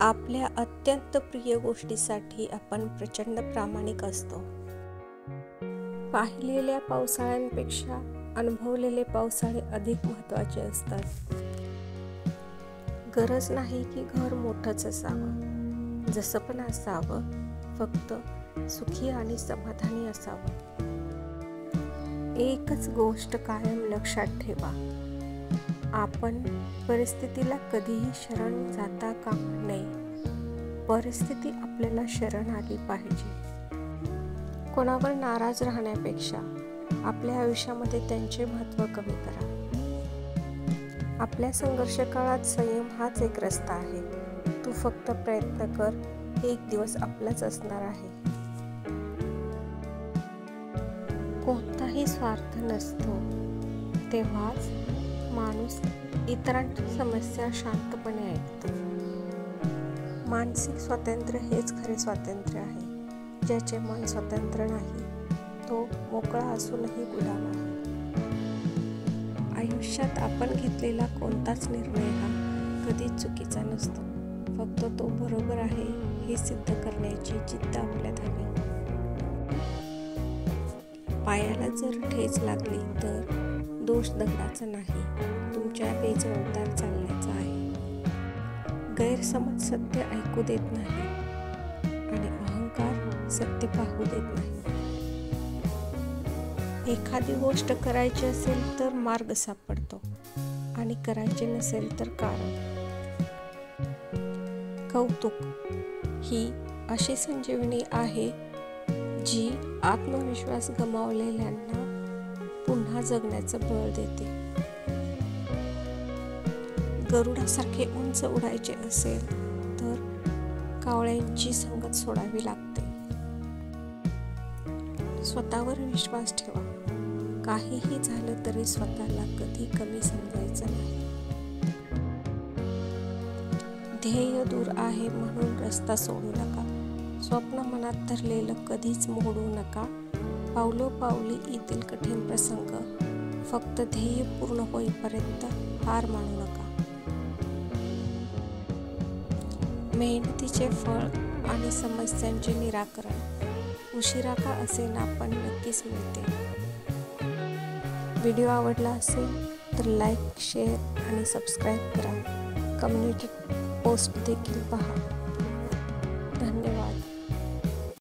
आपल्या अत्यंत प्रिय गोष्टीसाठी आपण प्रचंड प्रामाणिक असतो. पाहिलेल्या पावसाळ्यांपेक्षा अनुभवलेले पावसाळे अधिक महत्त्वाचे असतात. गरज नाही की घर मोठंच असावं, जसं पण असावं, फक्त सुखी आणि समाधानी असावं. एकच गोष्ट कायम लक्षात ठेवा, आपण परिस्थितीला कधीही शरण जाता कामा नये. परिस्थिती आपल्याला शरण आली पाहिजे. कोणावर नाराज राहण्यापेक्षा आपल्या आयुष्यामध्ये त्यांचे महत्त्व कमी करा. आपल्या संघर्ष काळात संयम हाच एक रस्ता आहे. तू फक्त प्रयत्न कर, एक दिवस आपलाच असणार आहे. कोणताही स्वार्थ नसतो, तेव्हाच माणूस इतरांची समस्या शांतपणे ऐकतो. मानसिक स्वातंत्र्य हेच खरे स्वातंत्र्य आहे. ज्याचे मन स्वतंत्र नाही, तो मोकळा असूनही गुलाम आहे. आयुष्यात आपण घेतलेला कोणताच निर्णय हा कधीच चुकीचा नसतो. फक्त तो बरोबर आहे हे सिद्ध करण्याची जिद्द आपल्यात हवी. पायाला जर ठेच लागली तर दोष दगडाचा नाही, तुमच्या बेजबाबदार चालण्याचा आहे. गैरसमज सत्य ऐकू देत नाही आणि अहंकार सत्य पाहू देत नाही. एखादी गोष्ट करायची असेल तर मार्ग सापडतो आणि करायचे नसेल तर कारण. कौतुक ही अशी संजीवनी आहे जी आत्मविश्वास गमावलेल्यांना पुन्हा जगण्याचं बळ देते. गरुडासारखे उंच उडायचे असेल तर कावळ्यांची संगत सोडावी लागते. स्वतःवर विश्वास ठेवा. काहीही झालं तरी स्वतःला कधी कमी समजायचं नाही. ध्येय दूर आहे म्हणून रस्ता सोडू नका. स्वप्न मनात धरलेलं कधीच मोडू नका. पावलोपावली येतील कठीण प्रसंग, फक्त ध्येय पूर्ण होईपर्यंत हार मानू नका. मेहनतीचे फळ आणि समस्यांचे निराकरण उशिरा का असेना पण नक्कीच मिळते. व्हिडिओ आवडला असेल तर लाईक, शेअर आणि सबस्क्राईब करा. कम्युनिटी पोस्ट देखील पहा. धन्यवाद.